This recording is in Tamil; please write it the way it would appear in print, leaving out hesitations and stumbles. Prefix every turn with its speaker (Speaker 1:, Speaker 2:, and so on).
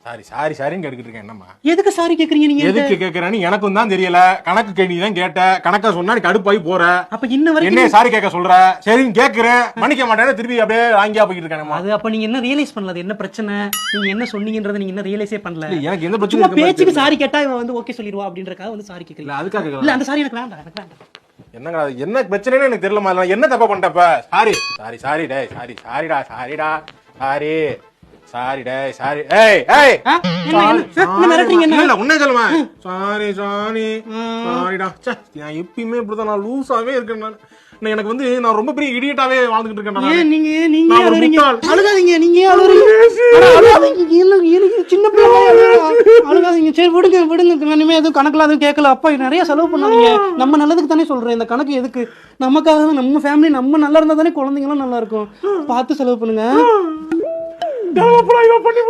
Speaker 1: சாரி சாரி சாரின்னு கேட்டுக்கிட்டு இருக்கேன். என்னம்மா
Speaker 2: எதுக்கு சாரி கேக்குறீங்க நீங்க?
Speaker 1: எதுக்கு கேக்குறேன்னு எனக்கும் தான் தெரியல. கணக்கு கேள்வி தான் கேட்ட, கணக்கா சொன்னா நீ கடுப்பாய் போற.
Speaker 2: அப்ப இன்ன வரைக்கும்
Speaker 1: என்ன சாரி கேட்க சொல்ற? சரின்னு கேக்குறேன், மன்னிக்க மாட்டேன்னு திருப்பி அப்படியே வாங்கியா போயிட்டு இருக்கானேம்மா.
Speaker 2: அது அப்ப நீங்க என்ன ரியலைஸ் பண்ணல? என்ன பிரச்சனை? நீங்க என்ன சொன்னீங்கன்றத நீங்க என்ன ரியலைஸே பண்ணல.
Speaker 1: எனக்கு எந்த
Speaker 2: சும்மா
Speaker 1: பிரச்சனையும்
Speaker 2: பேச்சுக்கு சாரி கேட்டா இவன் வந்து ஓகே சொல்லிடுவா அப்படின்றக்காக வந்து சாரி கேக்குறீங்க.
Speaker 1: இல்ல அதுக்காக
Speaker 2: இல்ல அந்த சாரி எனக்கு வேண்டாம், எனக்கு வேண்டாம்.
Speaker 1: என்னங்க அது என்ன பிரச்சனைன்னு எனக்கு தெரியலமா. நான் என்ன தப்பா பண்ணிட்டப்ப? சாரி சாரி சாரி டேய், சாரி சாரிடா சாரிடா சாரி சாரி டேய் சாரி. ஏய் ஏய்
Speaker 2: என்ன மிரட்டுறீங்க? என்ன
Speaker 1: இல்ல உன்னை சொல்லுமா. சாரி சாரி சாரிடா. ச்சே நான் எப்பயுமே இப்படிதான், நான் லூசாவே இருக்கேன். நான் எனக்கு வந்து நான் ரொம்ப பெரிய இடியட்டாவே வாழ்ந்துகிட்டு இருக்கேன்.
Speaker 2: ஏன் நீங்க
Speaker 1: நான் ஒரு
Speaker 2: அழுறீங்க?
Speaker 1: முட்டாள்.
Speaker 2: அழுகாதீங்க, நீங்க ஏன் அழுறீங்க? அட, அழுகாதீங்க, எனக்கு சின்ன பிள்ளை அழுகாதீங்க. சரி விடுங்க விடுங்க, இனிமே எதுவும் கணக்குல எதுவும் கேட்கல. அப்பா நிறைய செலவு பண்ணாதீங்க, நம்ம நல்லதுக்கு தானே சொல்றேன். இந்த கணக்கு எதுக்கு? நமக்காக, நம்ம ஃபேமிலி நம்ம நல்லா இருந்தா தானே குழந்தைங்களும் நல்லா இருக்கும். பார்த்து செலவு பண்ணுங்க.
Speaker 1: பண்ணி